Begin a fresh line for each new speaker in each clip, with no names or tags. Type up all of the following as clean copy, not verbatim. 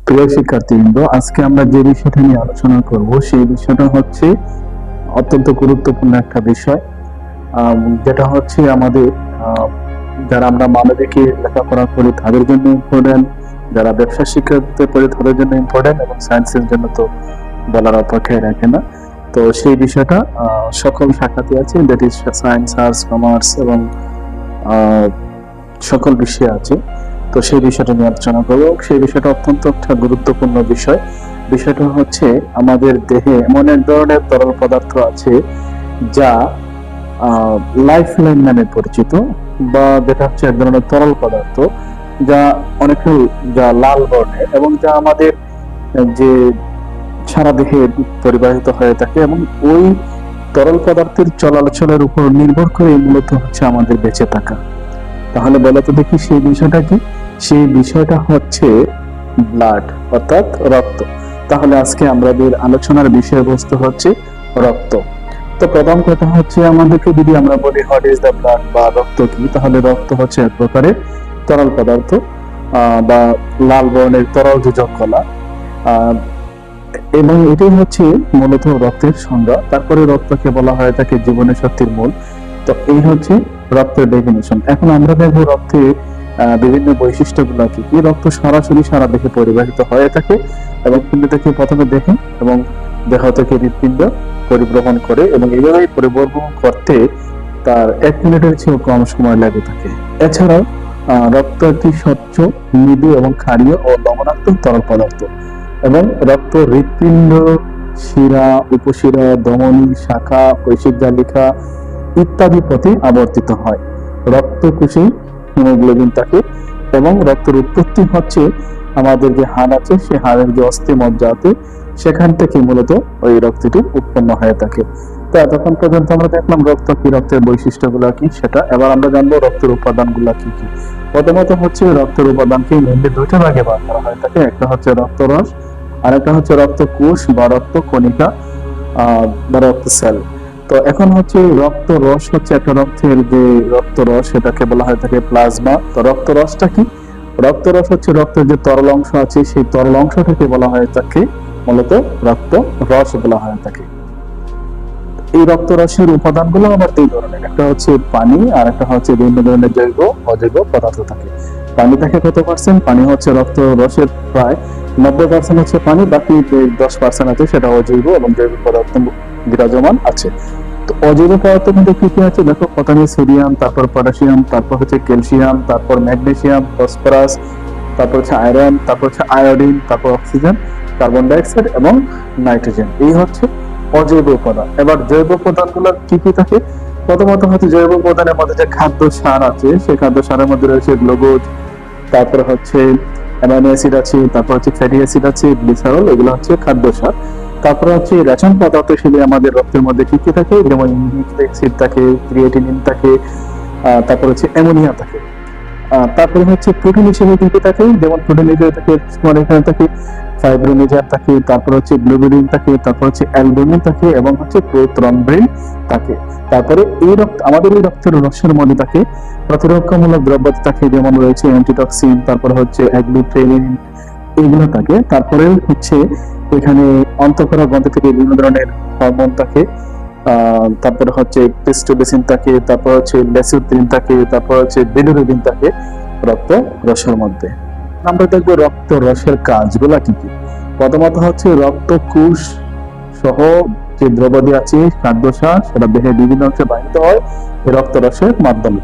প্রিয় শিক্ষার্থীবৃন্দ, আজকে আমরা যে বিষয়টা নিয়ে আলোচনা করব সেই বিষয়টা হচ্ছে অত্যন্ত গুরুত্বপূর্ণ একটা বিষয়, যেটা হচ্ছে আমাদের যারা আমরা মানবিকে লেখাপড়া করি তাদের জন্য ইম্পর্টেন্ট, যারা ব্যবসা শিক্ষাতে পড়ি তাদের জন্য ইম্পর্টেন্ট, এবং সায়েন্সের জন্য তো বলার অপেক্ষায় রাখে না। তো সেই বিষয়টা সকল শাখাতে আছে, that is science, arts, commerce এবং সকল বিষয়ে আছে। তো সেই বিষয়টা নিয়ে আলোচনা করবো। সেই বিষয়টা অত্যন্ত একটা গুরুত্বপূর্ণ বিষয়। বিষয়টা হচ্ছে আমাদের দেহে এমন এক ধরনের তরল পদার্থ আছে যা লাইফ লাইন নামে পরিচিত, বা যেটা হচ্ছে এক ধরনের তরল পদার্থ যা অনেকটা যা লাল বর্ণের, এবং যা আমাদের যে সারা দেহে পরিবাহিত হয়ে থাকে, এবং ওই তরল পদার্থের চলাচলের উপর নির্ভর করে মূলত হচ্ছে আমাদের বেঁচে থাকা। তাহলে বলো তো দেখি সেই বিষয়টা কি? সেই বিষয়টা হচ্ছে ব্লাড, অর্থাৎ রক্ত। তাহলে আজকে আমাদের আলোচনার বিষয়বস্তু হচ্ছে রক্ত। তো প্রথম কথা হচ্ছে, আমাদেরকে যদি আমরা বলি হোয়াট ইজ দ্য ব্লাড, বা রক্ত কি, তাহলে রক্ত হচ্ছে এক প্রকারের তরল পদার্থ বা লাল বর্ণের তরল যোজক কলা, এবং এটাই হচ্ছে মূলত রক্তের সংজ্ঞা। তারপরে রক্তকে বলা হয় থাকে জীবনের শক্তির মূল। তো এই হচ্ছে রক্তের ডেফিনিশন। এখন আমরা দেখবো রক্তের বিভিন্ন বৈশিষ্ট্যগুলো কি কি। রক্ত সরাসরি সারা দেহে পরিবাহিত হয়ে থাকে, এবং পিণ্ড থেকে প্রথমে দেখে এবং দেহ থেকে হৃৎপিণ্ড পরিবহন করে, এবং এইভাবে পরিবহন করতে তার 1 মিনিটের চেয়েও কম সময় লেগে থাকে। এছাড়াও রক্ত একটি স্বচ্ছ, মৃদু এবং ক্ষারীয় ও লবণাক্ত তরল পদার্থ, এবং রক্ত হৃৎপিণ্ড, শিরা, উপশিরা, ধমনী, শাখা, কৈশিক জালিকা ইত্যাদি পথে আবর্তিত হয়। রক্তকোষে হিমোগ্লোবিন থাকে, এবং রক্তের উৎপত্তি হচ্ছে আমাদের যে হাড় আছে সেই হাড়ের যে অস্থি মজ্জা আছে সেখান থেকে মূলত ওই রক্তটি উৎপন্ন হয়ে থাকে। তো এতক্ষণ পর্যন্ত আমরা দেখলাম রক্ত কি, রক্তের বৈশিষ্ট্যগুলো কি সেটা। এবার আমরা জানবো রক্তের উপাদানগুলো কি কি। প্রথমত হচ্ছে রক্তের উপাদানকে মেনলি দুইটা ভাগে ভাগ করা হয়ে থাকে। একটা হচ্ছে রক্তরস, আর একটা হচ্ছে রক্তকোষ বা রক্ত কণিকা বা রক্ত সেল। তো এখন হচ্ছে রক্তরস হচ্ছে একটা রক্তের যে রক্তরস, সেটাকে বলা হয় থাকে প্লাজমা। তো রক্তরসটা কি? রক্তরস হচ্ছে রক্তের যে তরল অংশ আছে সেই তরল অংশটাকে বলা হয় থাকে মূলত রক্ত রস বলা হয় থাকে। এই রক্তরসের উপাদানগুলো আবার দুই ধরনের, একটা হচ্ছে পানি, আর একটা হচ্ছে বিভিন্ন ধরনের জৈব অজৈব পদার্থ থাকে। পানি থাকে কত পার্সেন্ট? পানি হচ্ছে রক্ত রসের প্রায় 90% হচ্ছে পানি, বাকি 10% আছে সেটা অজৈব এবং জৈব পদার্থ বিরাজমান আছে। তো অজৈব পদার্থ মধ্যে কি কি আছে দেখো, প্রথমে সোডিয়াম, তারপর পটাশিয়াম, তারপর হচ্ছে ক্যালসিয়াম, তারপর ম্যাগনেসিয়াম, ফসফরাস, তারপর হচ্ছে আয়রন, তারপর হচ্ছে আয়োডিন, তারপর অক্সিজেন, কার্বন ডাইঅক্সাইড এবং নাইট্রোজেন। এই হচ্ছে অজৈব উপাদান। এবার জৈব উপাদানগুলো কি কি থাকে? প্রথমত হচ্ছে জৈব উপাদানের মধ্যে যে খাদ্য সার আছে সেই খাদ্য সারের মধ্যে রয়েছে গ্লুকোজ, তারপর হচ্ছে অ্যামাইনো অ্যাসিড আছে, তারপর হচ্ছে ফ্যাটি অ্যাসিড আছে, গ্লিসারল, এগুলো হচ্ছে খাদ্য সার। তারপর হচ্ছে রেশন পদার্থ হিসেবে আমাদের রক্তের মধ্যে কি কি থাকে, যেমন ইউরিক অ্যাসিড থাকে, ক্রিয়েটিনিন থাকে, তারপর হচ্ছে অ্যামোনিয়া থাকে। তারপরে হচ্ছে প্রোটিন হিসেবে কি কি থাকে, যেমন প্রোটিন হিসেবে থাকে এখানে থাকে ফাইব্রোনেজার থাকে, তারপর হচ্ছে গ্লোবুলিন থাকে, তারপর হচ্ছে অ্যালবুমিন থাকে, এবং হচ্ছে প্রোথ্রম্বিন থাকে। তারপরে এই আমাদের এই রক্তের রসের মধ্যে থাকে প্রতিরক্ষামূলক দ্রব্য থাকে, যেমন রয়েছে অ্যান্টিটক্সিন, তারপর হচ্ছে অ্যাগ্লুটেনিন, এগুলো থাকে। তারপরে হচ্ছে এখানে অন্তঃক্ষরা গ্রন্থি থেকে বিভিন্ন ধরনের হরমোন থাকে, তারপরে হচ্ছে প্রিস্টোবেসিন থাকে, তারপর হচ্ছে লেসিথিন থাকে, তারপর হচ্ছে বিলিরুবিন থাকে রক্ত রসের মধ্যে। আমরা দেখবো রক্ত রসের কাজগুলা কি কি। প্রথমত হচ্ছে রক্তকোষ সহ যে দ্রব্যাদি আছে খাদ্যসার, সেটা দেহের বিভিন্ন অংশে বাহিত হয় এই রক্ত রসের মাধ্যমে।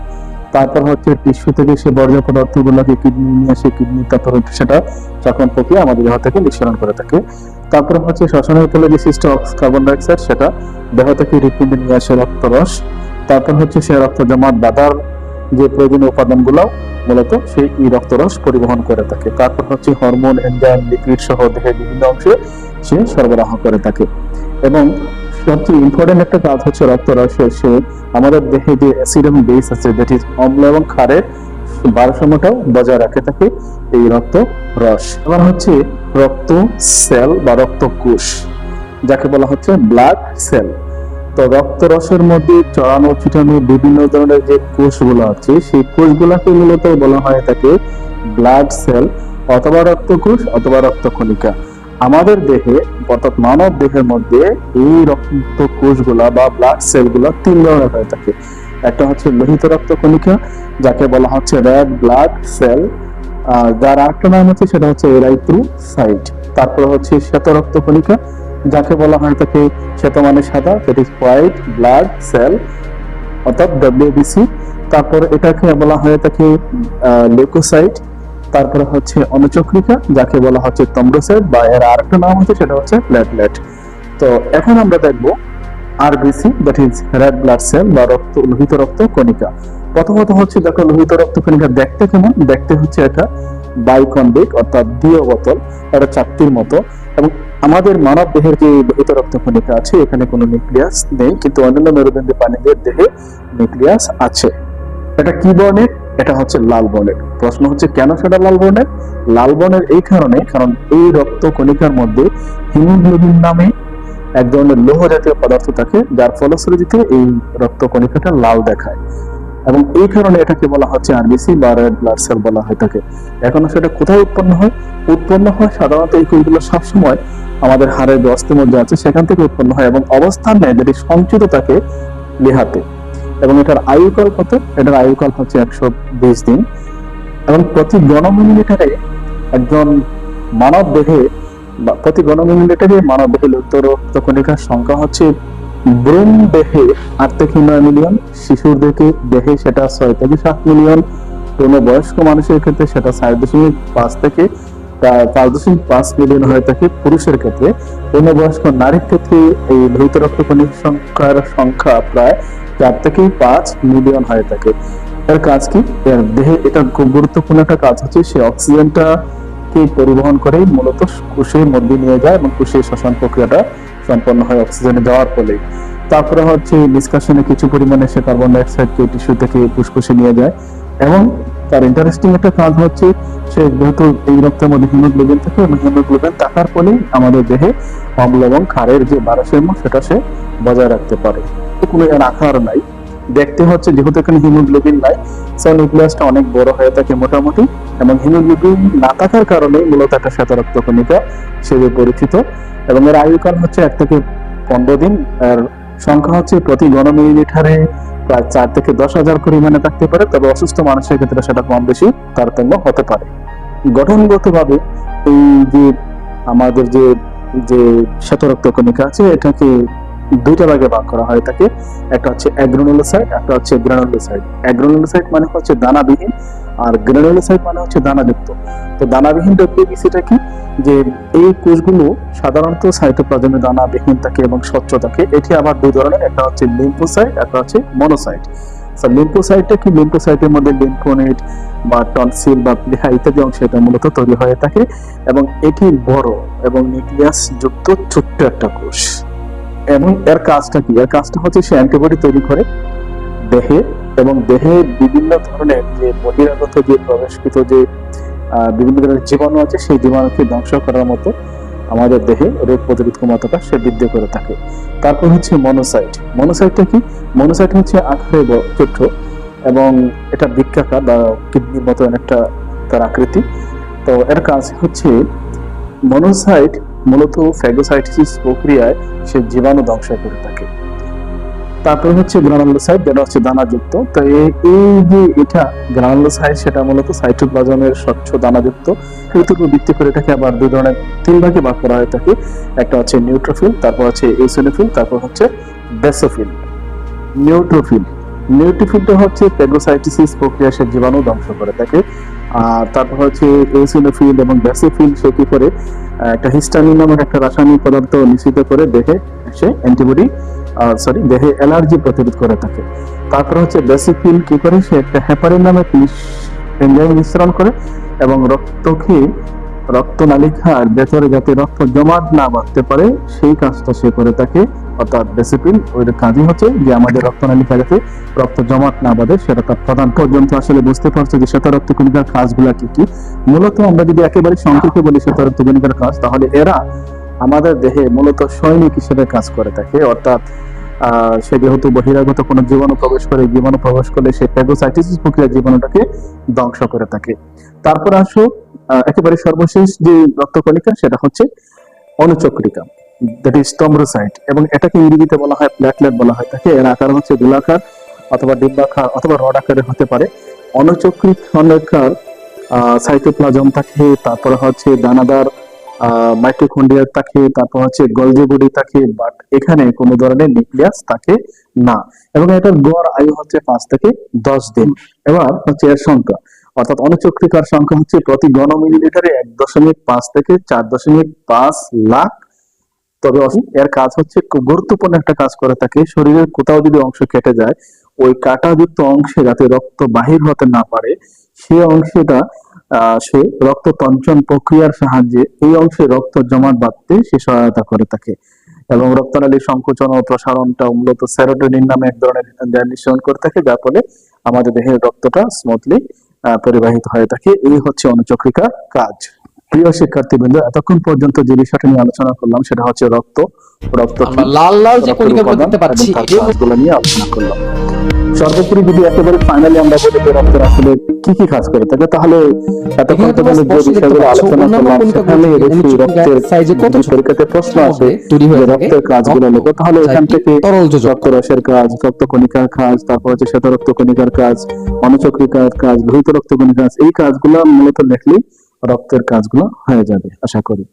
তারপর হচ্ছে টিস্যু থেকে সে বর্জ্য পদার্থ গুলাকে কিডনি নিয়ে আসে, কিডনি তারপর হচ্ছে সেটা যখন প্রক্রিয়া আমাদের দেহ থেকে নিঃসরণ করে থাকে। তারপর হচ্ছে শ্বসনের ফলে যে সৃষ্ট কার্বন ডাইঅক্সাইড সেটা দেহ থেকে হৃৎপিণ্ডে নিয়ে আসে রক্তরস। তারপর হচ্ছে সে রক্ত জমাট বাঁধার যে প্রয়োজনীয় উপাদানগুলো মূলত সেই রক্তরস পরিবহন করে থাকে। তারপর হচ্ছে হরমোন, এনজাইম, লিপিড সহ দেহের বিভিন্ন অংশে সে সরবরাহ করে থাকে। এবং সবচেয়ে ইম্পর্টেন্ট একটা কাজ হচ্ছে রক্তরসের, সে আমাদের দেহে যে অ্যাসিড এবং বেস আছে, দ্যাট ইজ অম্ল এবং ক্ষারের ভারসাম্যটাও বজায় রাখে থাকে এই রক্ত রস। এবার হচ্ছে রক্ত সেল বা রক্ত কোষ, যাকে বলা হচ্ছে ব্লাড সেল। তো রক্ত রসের মধ্যে চড়ানো ছিটানো বিভিন্ন ধরনের যে কোষগুলো আছে সেই কোষগুলোকে মূলত বলা হয় থাকে ব্লাড সেল। অথবা রক্তকোষ অথবা রক্তকণিকা। আমাদের দেহে অর্থাৎ মানব দেহের মধ্যে এই রক্তকোষগুলা বা ব্লাড সেলগুলো তিন ধরনের হয়ে থাকে। একটা হচ্ছে লোহিত রক্তকণিকা, যাকে বলা হচ্ছে রেড ব্লাড সেল, যার আরেকটা নাম হচ্ছে সেটা হচ্ছে এরাইথ্রোসাইট। তারপর হচ্ছে শ্বেত রক্তকণিকা, যাকে বলা হয় থাকে শ্বেত মানে সাদা, that is white blood cell অর্থাৎ ডব্লিউবিসি। তারপর এটাকে বলা হয় থাকে লিউকোসাইট। তারপরে হচ্ছে অনুচক্রিকা, যাকে বলা হচ্ছে থ্রম্বোসাইট বা এর আরেকটা নাম হচ্ছে সেটা হচ্ছে প্লেটলেট। তো এখন আমরা দেখবো RBC, that is red blood cell বা লোহিত রক্ত কণিকা। প্রথমত হচ্ছে দেখো লোহিত রক্ত কণিকা দেখতে কেমন। দেখতে হচ্ছে এটা বাইকনভিক অর্থাৎ দ্বিতীয় বোতল, এটা চাকতির মতো। এবং আমাদের মানব দেহের যে লোহিত রক্ত কণিকা আছে এখানে কোনো নিউক্লিয়াস নেই, কিন্তু অন্যান্য মেরুদণ্ডী প্রাণীদের দেহে নিউক্লিয়াস আছে। এটা কি বর্ণের? এটা হচ্ছে লাল বর্ণের। প্রশ্ন হচ্ছে কেন সেটা লাল বর্ণের? লাল বর্ণের এই কারণে, কারণ এই রক্ত কণিকার মধ্যে হিমোগ্লোবিন নামে এক ধরনের লৌহ জাতীয় পদার্থ থাকে, যার ফলশ্রুতিতে এই রক্ত কণিকাটা লাল দেখায়। এবং এই কারণে এটাকে বলা হচ্ছে আরবিসি বা রেড ব্লাড সেল বলা হয়ে থাকে। এখন সেটা কোথায় উৎপন্ন হয়? উৎপন্ন হয় সাধারণত এই কোষগুলো সবসময় আমাদের হাড়ের যে অস্থির মধ্যে আছে সেখান থেকে উৎপন্ন হয় এবং অবস্থান নেয় যেটি সঞ্চিত থাকে লিহাতে। এবং এটার আয়ুকাল কত? এটার আয়ুকাল হচ্ছে 120 দিন। এবং প্রতি ঘনমিলিলিটারে একজন মানব দেহে বা প্রতি ঘনমিলিলিটারে মানব দেহে লোহিত রক্ত কণিকার সংখ্যা হচ্ছে ব্রুম দেহে 8 থেকে 9 মিলিয়ন, শিশুর দেহে সেটা 6 থেকে 7 মিলিয়ন, পূর্ণবয়স্ক মানুষের ক্ষেত্রে সেটা 4.5 থেকে 5.5 মিলিয়ন হয়ে থাকে পুরুষের ক্ষেত্রে। পূর্ণবয়স্ক নারীর ক্ষেত্রে এই লোহিত রক্ত কণিকার সংখ্যা প্রায় 4 থেকে 5 মিলিয়ন হয়ে থাকে। এর কাজ কি? এর দেহে এটা খুব গুরুত্বপূর্ণ একটা কাজ হচ্ছে সে অক্সিজেনটা কে পরিবহন করে মূলত কোষের মধ্যে নিয়ে যায় এবং কোষের শ্বসন প্রক্রিয়াটা সম্পন্ন হয় অক্সিজেনে যাওয়ার ফলে। তারপরে হচ্ছে নিষ্কাশনে কিছু পরিমাণে সে কার্বন ডাই অক্সাইডকে টিস্যু থেকে ফুসফুসে নিয়ে যায়। এবং তার ইন্টারেস্টিং একটা কাজ হচ্ছে সে যেহেতু এই রক্তের মধ্যে হিমোগ্লোবিন থাকে এবং হিমোগ্লোবিন থাকার ফলে আমাদের দেহে অম্ল এবং ক্ষারের যে ভারসাম্য সেটা সে বজায় রাখতে পারে। কোনো এর আকার নাই, দেখতে হচ্ছে যেহেতু এখানে হিমোগ্লোবিন নাই, সো নিউক্লিয়াসটা অনেক বড় হয়ে থাকে মোটামুটি। এবং হিমোগ্লোবিন না থাকার কারণে মূলত একটা শ্বেত রক্ত কণিকা হিসেবে পরিচিত। এবং এর আয়ুকাল হচ্ছে 1 থেকে 15 দিন। এর সংখ্যা হচ্ছে প্রতি ঘনমিলিলিটারে প্রায় 4 থেকে 10,000 পরিমাণে থাকতে পারে, তবে অসুস্থ মানুষের ক্ষেত্রে সেটা কম বেশি তারতম্য হতে পারে। গঠনগতভাবে এই যে আমাদের যে যে শ্বেত রক্ত কণিকা আছে এটাকে দুইটা ভাগে ভাগ করা হয় থাকে। একটা হচ্ছে অ্যাগ্রানুলোসাইট, একটা হচ্ছে গ্রানুলোসাইট। অ্যাগ্রানুলোসাইট মানে হচ্ছে দানাবিহীন আর গ্রানুলোসাইট মানে হচ্ছে দানাযুক্ত। তো দানাবিহীন ডব্লিউবিসিটা কি? যে এই কোষগুলো সাধারণত সাইটোপ্লাজমে দানাবিহীন থাকে এবং স্বচ্ছ থাকে। এটি আবার দুই ধরনের, একটা হচ্ছে লিম্ফোসাইট, একটা হচ্ছে মনোসাইট। লিম্ফোসাইটটা কি? লিম্ফোসাইটের মধ্যে লিম্ফোনেট বা টনসিল বা প্লিহা ইত্যাদি অংশ এটা মূলত তৈরি হয়ে থাকে এবং এটি বড় এবং নিউক্লিয়াস যুক্ত ছোট্ট একটা কোষ। এবং এর কাজটা কি? এর কাজটা হচ্ছে সে অ্যান্টিবডি তৈরি করে দেহে, এবং দেহে বিভিন্ন ধরনের যে বহিরাগত যে প্রবেশকৃত যে বিভিন্ন ধরনের জীবাণু আছে সেই জীবাণুকে ধ্বংস করার মতো আমাদের দেহে রোগ প্রতিরোধ ক্ষমতাটা সে বৃদ্ধি করে থাকে। তারপর হচ্ছে মনোসাইট। মনোসাইটটা কি? মনোসাইট হচ্ছে আকারে ছোট এবং এটা বৃক্কাকার বা কিডনির মতো অনেকটা তার আকৃতি। তো এর কাজ হচ্ছে মনোসাইট মূলত ফ্যাগোসাইটোসিস প্রক্রিয়ায় সে জীবাণু ধ্বংস করে থাকে। তারপর হচ্ছে গ্রানুলোসাইট, যেটা হচ্ছে দানাযুক্ত। তো এই যে এটা গ্রানুলোসাইট সেটা মূলত সাইটোপ্লাজমের স্বচ্ছ দানাযুক্ত। এর উপর ভিত্তি করে এটাকে আবার দুই ধরনের 3 ভাগে ভাগ করা হয়ে থাকে। একটা হচ্ছে নিউট্রোফিল, তারপর হচ্ছে ইওসিনোফিল, তারপর হচ্ছে বেসোফিল। নিউট্রোফিলটা হচ্ছে ফ্যাগোসাইটোসিস প্রক্রিয়া সে জীবাণু ধ্বংস করে থাকে। আর তারপর হচ্ছে ইওসিনোফিল এবং বেসোফিল সে কি করে একটা হিস্টামিন নামক একটা রাসায়নিক পদার্থ নিঃসৃত করে দেহে সে অ্যান্টিবডি দেহে অ্যালার্জি প্রতিরোধ করে থাকে। তারপর হচ্ছে বেসোফিল কি করে? সে একটা হেপারিন নামে এনজাইম মিশ্রণ করে এবং রক্তনালিকার ভেতরে যাতে রক্ত জমাট না বাঁধতে পারে সেই কাজটা সে করে থাকে। অর্থাৎ বেসোফিল ওই কাজই হচ্ছে যে আমাদের রক্তনালিকা যাতে রক্ত জমাট না বাঁধে সেটা তার প্রধান। পর্যন্ত আসলে বুঝতে পারছে যে শ্বেত রক্ত কণিকার কাজগুলা কি কি। মূলত আমরা যদি একেবারে সংক্ষেপে বলি শ্বেত রক্ত কণিকার কাজ, তাহলে এরা আমাদের দেহে মূলত সৈনিক হিসেবে কাজ করে থাকে। অর্থাৎ সে যেহেতু বহিরাগত কোনো জীবাণু প্রবেশ করলে সেই ফ্যাগোসাইটোসিস প্রক্রিয়া জীবাণুটাকে ধ্বংস করে থাকে। তারপর আসো একেবারে সর্বশেষ যে রক্তকণিকা সেটা হচ্ছে অনুচক্রিকা, দ্যাট ইজ থ্রম্বোসাইট, এবং এটাকে ইংরেজিতে বলা হয় প্ল্যাটলেট বলা হয় থাকে। এর আকার হচ্ছে গোলাকার অথবা ডিম্বাকার অথবা রড আকারে হতে পারে। অনুচক্রিকার সাইটোপ্লাজম থাকে, তারপরে হচ্ছে দানাদার মাইটোকন্ড্রিয়া থাকে, তারপর হচ্ছে গলজি বডি থাকে, বাট এখানে কোনো ধরনের নিউক্লিয়াস থাকে না। এবং এটার গড় আয়ু হচ্ছে 5 থেকে 10 দিন। এবার হচ্ছে এর সংখ্যা, অর্থাৎ অনুচক্রিকার সংখ্যা হচ্ছে প্রতি ঘন মিলিলিটারে 1.5 থেকে 4.5 লাখ। তবে এর কাজ হচ্ছে খুব গুরুত্বপূর্ণ একটা কাজ করে থাকে। শরীরের কোথাও যদি অংশ কেটে যায়, ওই কাঁটাযুক্ত অংশে যাতে রক্ত বাহির হতে না পারে, সেই অংশটা সে রক্ত তঞ্চন প্রক্রিয়ার সাহায্যে এই অংশে রক্ত জমাট বাঁধতে সে সহায়তা করে থাকে। এবং রক্তনালীর সংকোচন ও প্রসারণটা মূলত সেরোটোনিন নামে এক ধরনের এনজাইম নিঃসরণ করে থাকে, যার ফলে আমাদের দেহের রক্তটা স্মুথলি পরিবাহিত হয়ে থাকে। এই হচ্ছে অনুচক্রিকার কাজ। প্রিয় শিক্ষার্থীবৃন্দ, এতক্ষণ পর্যন্ত যে বিষয়টা নিয়ে আলোচনা করলাম সেটা হচ্ছে রক্ত, রক্ত কি,
আমরা লাল লাল যে
রক্তের
কণিকাগুলো
উপাদান
দেখতে
এবং
পাচ্ছি
তার কাজগুলো নিয়ে আলোচনা করলাম। সর্বোপরি যদি একেবারে ফাইনালি আমরা বলি যে রক্তের আসলে কি কি কাজ করে থাকে, তাহলে এতক্ষণ
এখানে তোমরা
পর্যন্ত যে
স্পষ্ট দেখতে
বিষয়গুলো
পাচ্ছ
আলোচনা
অন্যান্য
করলাম
কণিকাগুলো
সেখানে
থেকে
বেশি
অনুচক্রিকার
রক্তের
সাইজে কত
যদি
ছোট
পরীক্ষাতে প্রশ্ন আসে
তৈরি হয়ে
যে
থাকে
রক্তের কাজগুলো লেখো, তাহলে
যা
এখান
একটি
থেকে
তরল যোজক।
রক্তরসের কাজ, রক্তকণিকার কাজ, তারপর হচ্ছে শ্বেত রক্তকণিকার কাজ, অনুচক্রিকার কাজ, লোহিত রক্তকণিকার কাজ, এই কাজগুলো মূলত লিখলেই রক্তের কাজগুলো হয়ে যাবে আশা করি।